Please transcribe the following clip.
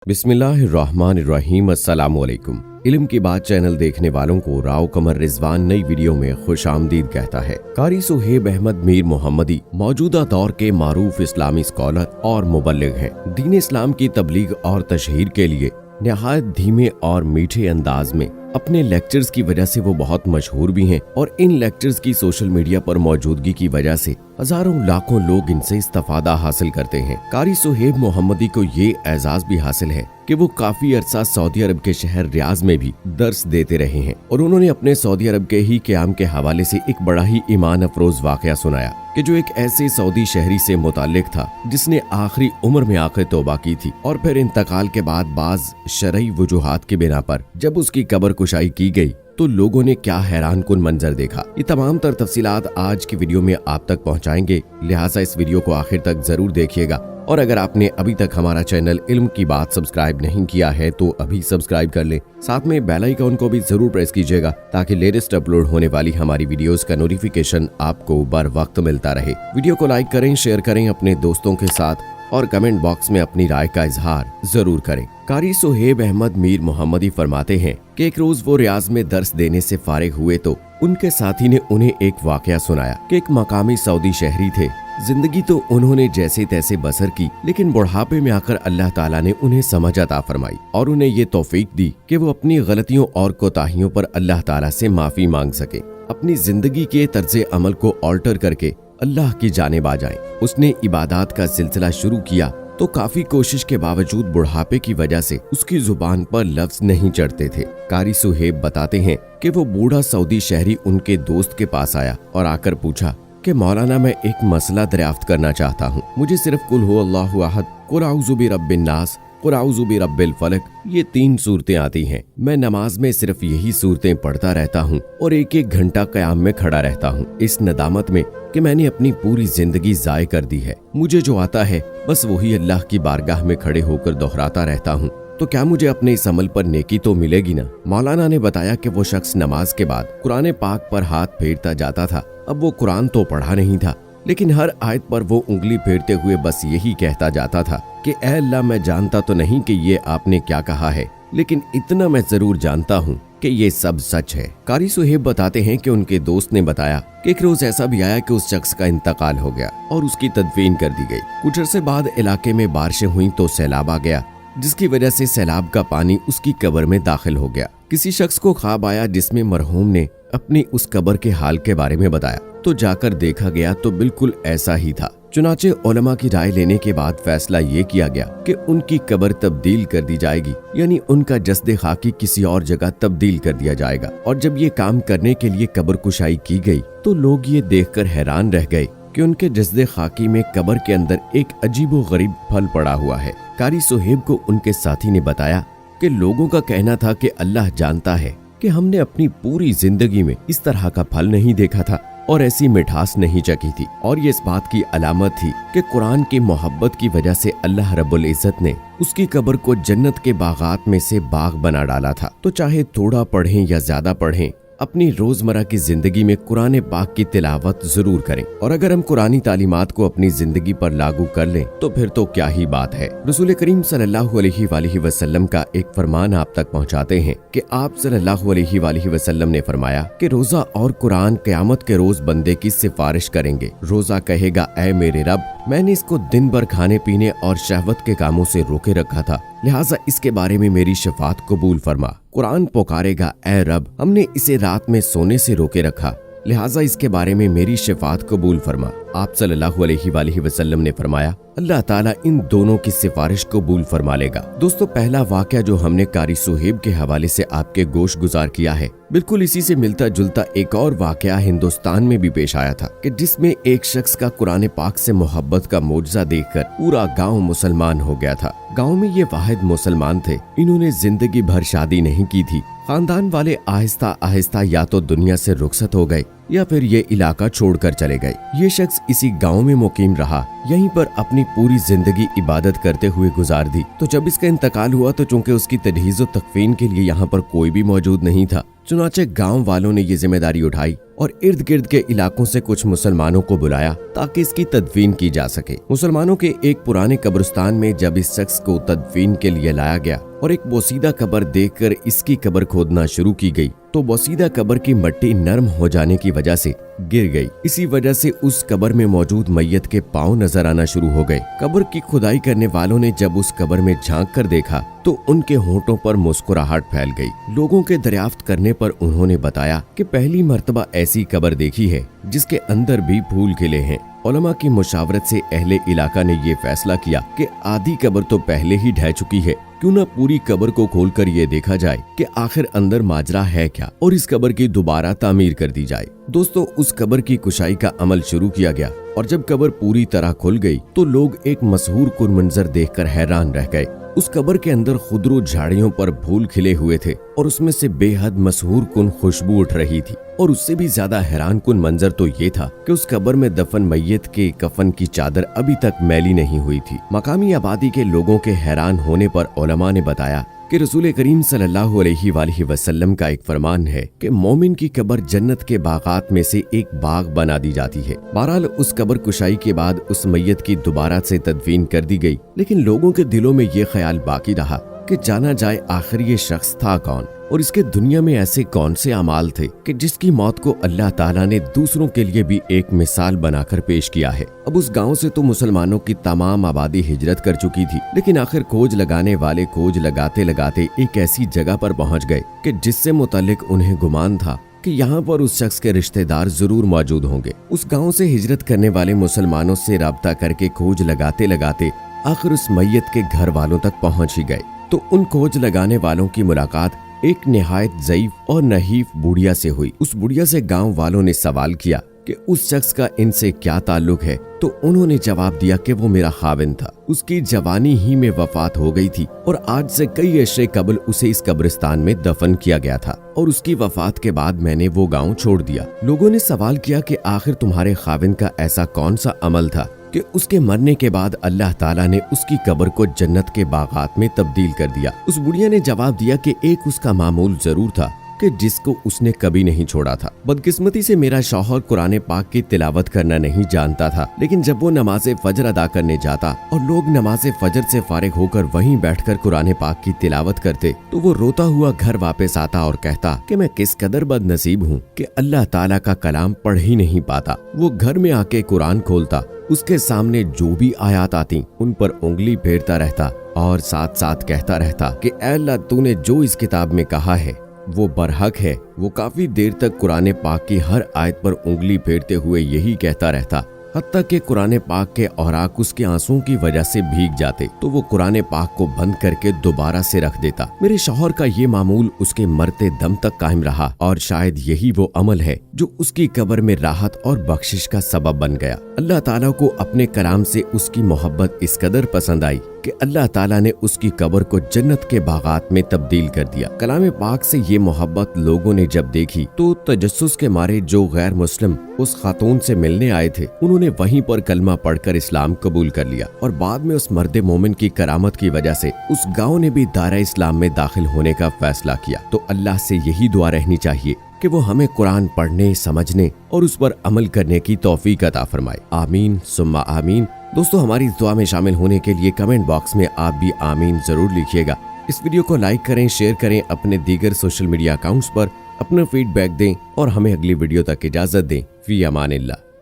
बिस्मिल्लाहिर्रहमानिर्रहीम। अस्सलामुअलैकुम। इल्म की बात चैनल देखने वालों को राव कमर रिजवान नई वीडियो में खुश आमदीद कहता है। कारी सुहेब अहमद मीर मोहम्मदी मौजूदा दौर के मारूफ इस्लामी स्कॉलर और मुबल्लिग हैं। दीन इस्लाम की तबलीग और तशहीर के लिए निहायत धीमे और मीठे अंदाज में अपने लेक्चर्स की वजह से वो बहुत मशहूर भी हैं और इन लेक्चर्स की सोशल मीडिया पर मौजूदगी की वजह से हजारों लाखों लोग इनसे इस्तिफादा हासिल करते हैं। कारी सुहेब मोहम्मदी को ये एजाज भी हासिल है कि वो काफी अरसा सऊदी अरब के शहर रियाज में भी दर्स देते रहे हैं और उन्होंने अपने सऊदी अरब के ही क़याम के हवाले से एक बड़ा ही ईमान अफरोज वाकया सुनाया कि जो एक ऐसे सऊदी शहरी से मुताल्लिक था जिसने आखिरी उम्र में आखिर तौबा की थी और फिर इंतकाल के बाद बाज शरई वजूहात की बिना पर जब उसकी कब्र कुशाई की गई तो लोगों ने क्या हैरान कुन मंजर देखा। ये तमाम तर तफसीलात आज की वीडियो में आप तक पहुंचाएंगे, लिहाजा इस वीडियो को आखिर तक जरूर देखिएगा। और अगर आपने अभी तक हमारा चैनल इल्म की बात सब्सक्राइब नहीं किया है तो अभी सब्सक्राइब कर लें, साथ में बेल आइकन को भी जरूर प्रेस कीजिएगा ताकि लेटेस्ट अपलोड होने वाली हमारी वीडियोस का नोटिफिकेशन आपको बर वक्त मिलता रहे। वीडियो को लाइक करें, शेयर करें अपने दोस्तों के साथ और कमेंट बॉक्स में अपनी राय का इजहार जरूर करें। कारी सुहेब अहमद मीर मोहम्मदी फरमाते हैं कि एक रोज वो रियाज में दर्स देने से फारिग हुए तो उनके साथी ने उन्हें एक वाकया सुनाया कि एक मकामी सऊदी शहरी थे। जिंदगी तो उन्होंने जैसे तैसे बसर की, लेकिन बुढ़ापे में आकर अल्लाह ताला ने उन्हें समझ अता फरमाई और उन्हें ये तौफीक दी कि वो अपनी गलतियों और कोताहियों पर अल्लाह ताला से माफी मांग सके, अपनी जिंदगी के तर्ज अमल को ऑल्टर करके अल्लाह की जानिब आ जाएं। उसने इबादत का सिलसिला शुरू किया तो काफी कोशिश के बावजूद बुढ़ापे की वजह से उसकी जुबान पर लफ्ज नहीं चढ़ते थे। कारी सुहेब बताते हैं कि वो बूढ़ा सऊदी शहरी उनके दोस्त के पास आया और आकर पूछा कि मौलाना, मैं एक मसला दरियाफ्त करना चाहता हूँ। मुझे सिर्फ कुल हु अल्लाहु अहद, कुल औज़ु बिरब्बिन नास, कुल औज़ु बिरब्बिल फलक, ये 3 सूरतें आती हैं। मैं नमाज में सिर्फ यही सूरतें पढ़ता रहता हूँ और एक एक घंटा क़याम में खड़ा रहता हूँ, इस नदामत में कि मैंने अपनी पूरी जिंदगी ज़ाय कर दी है। मुझे जो आता है बस वही अल्लाह की बारगाह में खड़े होकर दोहराता रहता हूँ। तो क्या मुझे अपने इस अमल पर नेकी तो मिलेगी ना? मौलाना ने बताया कि वो शख्स नमाज के बाद कुरान पाक पर हाथ फेरता जाता था। अब वो कुरान तो पढ़ा नहीं था, लेकिन हर आयत पर वो उंगली फेरते हुए बस यही कहता जाता था कि ऐ अल्लाह, मैं जानता तो नहीं कि ये आपने क्या कहा है, लेकिन इतना मैं जरूर जानता हूँ कि ये सब सच है। कारी सुहेब बताते हैं कि उनके दोस्त ने बताया कि एक रोज ऐसा भी आया कि उस शख्स का इंतकाल हो गया और उसकी तदफीन कर दी गई। कुछ अरसे बाद इलाके में बारिशें हुई तो सैलाब आ गया, जिसकी वजह से सैलाब का पानी उसकी कब्र में दाखिल हो गया। किसी शख्स को ख्वाब आया जिसमें मरहूम ने अपनी उस कब्र के हाल के बारे में बताया, तो जाकर देखा गया तो बिल्कुल ऐसा ही था। चुनाचे उलमा की राय लेने के बाद फैसला ये किया गया कि उनकी कब्र तब्दील कर दी जाएगी, यानी उनका जस्द खाकी किसी और जगह तब्दील कर दिया जाएगा। और जब ये काम करने के लिए कब्र कुशाई की गई तो लोग ये देखकर हैरान रह गए कि उनके जस्द खाकी में कब्र के अंदर एक अजीबो गरीब फल पड़ा हुआ है। कारी सुहेब को उनके साथी ने बताया कि लोगों का कहना था कि अल्लाह जानता है कि हमने अपनी पूरी जिंदगी में इस तरह का फल नहीं देखा था और ऐसी मिठास नहीं चखी थी, और ये इस बात की अलामत थी कि कुरान की मोहब्बत की वजह से अल्लाह रब्बुल इज्जत ने उसकी कब्र को जन्नत के बागात में से बाग बना डाला था। तो चाहे थोड़ा पढ़ें या ज्यादा पढ़ें, अपनी रोजमर्रा की जिंदगी में कुरान पाक की तिलावत जरूर करें, और अगर हम कुरानी तालीमात को अपनी जिंदगी पर लागू कर लें तो फिर तो क्या ही बात है। रसूल करीम सल्लल्लाहु अलैहि वसल्लम का एक फरमान आप तक पहुंचाते हैं कि आप सल्लल्लाहु अलैहि वसल्लम ने फरमाया कि रोजा और कुरान क़यामत के रोज बंदे की सिफारिश करेंगे। रोजा कहेगा, ऐ मेरे रब, मैंने इसको दिन भर खाने पीने और शहवत के कामों से रोके रखा था, लिहाजा इसके बारे में मेरी शफात कबूल फरमा। कुरान पुकारेगा, ऐ रब, हमने इसे रात में सोने से रोके रखा, लिहाजा इसके बारे में मेरी शफात कबूल फरमा। आप सल्लल्लाहु अलैहि वसल्लम ने फरमाया, अल्लाह ताला इन दोनों की सिफारिश कबूल फरमा लेगा। दोस्तों, पहला वाकया जो हमने कारी सुहेब के हवाले से आपके गोश गुजार किया है, बिल्कुल इसी से मिलता जुलता एक और वाकया हिंदुस्तान में भी पेश आया था कि जिसमें एक शख्स का कुरान पाक से मोहब्बत का मोजज़ा देखकर पूरा गांव मुसलमान हो गया था। गांव में ये वाहिद मुसलमान थे। इन्होंने जिंदगी भर शादी नहीं की थी। खानदान वाले आहिस्ता आहिस्ता या तो दुनिया से रुखसत हो गए या फिर ये इलाका छोड़कर चले गए। ये शख्स इसी गांव में मुकीम रहा, यहीं पर अपनी पूरी जिंदगी इबादत करते हुए गुजार दी। तो जब इसका इंतकाल हुआ तो चूंकि उसकी तजहीज़ व तकफीन के लिए यहाँ पर कोई भी मौजूद नहीं था, चुनाचे गांव वालों ने ये जिम्मेदारी उठाई और इर्द गिर्द के इलाकों से कुछ मुसलमानों को बुलाया ताकि इसकी तदफीन की जा सके। मुसलमानों के एक पुराने कब्रिस्तान में जब इस शख्स को तदफीन के लिए लाया गया और एक बोसीदा कब्र देखकर इसकी कब्र खोदना शुरू की गई तो बोसीदा कब्र की मिट्टी नरम हो जाने की वजह से गिर गई। इसी वजह से उस कब्र में मौजूद मैयत के पांव नजर आना शुरू हो गए। कब्र की खुदाई करने वालों ने जब उस कब्र में झांक कर देखा तो उनके होंठों पर मुस्कुराहट फैल गई। लोगों के दरियाफ्त करने पर उन्होंने बताया कि पहली मर्तबा ऐसी कब्र देखी है जिसके अंदर भी फूल खिले हैं। उलमा की मुशावरत से अहले इलाका ने ये फैसला किया कि आधी कब्र तो पहले ही ढह चुकी है, क्यों न पूरी कब्र को खोलकर ये देखा जाए कि आखिर अंदर माजरा है क्या और इस कब्र की दोबारा तामीर कर दी जाए। दोस्तों, उस कब्र की कुशाई का अमल शुरू किया गया और जब कब्र पूरी तरह खुल गई तो लोग एक मशहूर कुन मंजर देखकर हैरान रह गए। उस कब्र के अंदर खुदरू झाड़ियों पर फूल खिले हुए थे और उसमें से बेहद मशहूर कुन खुशबू उठ रही थी। और उससे भी ज्यादा हैरान कुन मंजर तो ये था कि उस कब्र में दफन मैयत के कफन की चादर अभी तक मैली नहीं हुई थी। मकामी आबादी के लोगों के हैरान होने पर उलमा ने बताया कि रसूल करीम सल्लल्लाहु अलैहि वसल्लम का एक फरमान है कि मोमिन की कब्र जन्नत के बागात में से एक बाग बना दी जाती है। बहरहाल उस कब्र कुशाई के बाद उस मैयत की दोबारा से तदफीन कर दी गई, लेकिन लोगों के दिलों में ये ख्याल बाकी रहा कि जाना जाए आखिर ये शख्स था कौन और इसके दुनिया में ऐसे कौन से अमाल थे कि जिसकी मौत को अल्लाह ताला ने दूसरों के लिए भी एक मिसाल बनाकर पेश किया है। अब उस गांव से तो मुसलमानों की तमाम आबादी हिजरत कर चुकी थी, लेकिन आखिर खोज लगाने वाले खोज लगाते लगाते एक ऐसी जगह पर पहुंच गए कि जिससे मुतालिक उन्हें गुमान था कि यहाँ पर उस शख्स के रिश्तेदार जरूर मौजूद होंगे। उस गांव से हिजरत करने वाले मुसलमानों से राब्ता करके खोज लगाते लगाते आखिर उस मैयत के घर वालों तक पहुंच ही गए। तो उन खोज लगाने वालों की मुलाकात एक निहायत ज़ईफ और नहीफ बुढ़िया से हुई। उस बुढ़िया से गांव वालों ने सवाल किया कि उस शख्स का इनसे क्या ताल्लुक है, तो उन्होंने जवाब दिया कि वो मेरा खाविन था, उसकी जवानी ही में वफात हो गई थी और आज से कई अरसे कबल उसे इस कब्रिस्तान में दफन किया गया था और उसकी वफात के बाद मैंने वो गांव छोड़ दिया। लोगों ने सवाल किया कि आखिर तुम्हारे खाविन का ऐसा कौन सा अमल था कि उसके मरने के बाद अल्लाह ताला ने उसकी कब्र को जन्नत के बागात में तब्दील कर दिया। उस बुढ़िया ने जवाब दिया कि एक उसका मामूल जरूर था कि जिसको उसने कभी नहीं छोड़ा था। बदकिस्मती से मेरा शौहर कुरान पाक की तिलावत करना नहीं जानता था, लेकिन जब वो नमाज़े फजर अदा करने जाता और लोग नमाज़े फजर से फारिग होकर वहीं बैठकर कुरान पाक की तिलावत करते तो वो रोता हुआ घर वापस आता और कहता कि मैं किस कदर बदनसीब हूँ कि अल्लाह ताला का कलाम पढ़ ही नहीं पाता। वो घर में आके कुरान खोलता, उसके सामने जो भी आयत आती उन पर उंगली फेरता रहता और साथ साथ कहता रहता कि ऐ अल्लाह, तूने जो इस किताब में कहा है वो बरहक है। वो काफी देर तक कुरान पाक की हर आयत पर उंगली फेरते हुए यही कहता रहता, हत्ता कि कुरान पाक के औराक उसके आंसुओं की वजह से भीग जाते तो वो कुरान पाक को बंद करके दोबारा से रख देता। मेरे शौहर का ये मामूल उसके मरते दम तक कायम रहा और शायद यही वो अमल है जो उसकी कब्र में राहत और बख्शिश का सबब बन गया। अल्लाह ताला को अपने कलाम से उसकी मोहब्बत इस कदर पसंद आई कि अल्लाह ताला ने उसकी कब्र को जन्नत के बागात में तब्दील कर दिया। कलाम पाक से ये मोहब्बत लोगों ने जब देखी तो तजस्सुस के मारे जो गैर मुस्लिम उस खातून से मिलने आए थे उन्होंने वहीं पर कलमा पढ़कर इस्लाम कबूल कर लिया और बाद में उस मर्द मोमिन की करामत की वजह से उस गांव ने भी दायरा इस्लाम में दाखिल होने का फैसला किया। तो अल्लाह से यही दुआ रहनी चाहिए कि वो हमें कुरान पढ़ने, समझने और उस पर अमल करने की तौफीक अता फरमाए। आमीन सुम्मा आमीन। दोस्तों, हमारी इस दुआ में शामिल होने के लिए कमेंट बॉक्स में आप भी आमीन जरूर लिखिएगा। इस वीडियो को लाइक करें, शेयर करें, अपने दीगर सोशल मीडिया अकाउंट्स पर अपना फीडबैक दें और हमें अगली वीडियो तक इजाजत दें। फी अमानिल्लाह।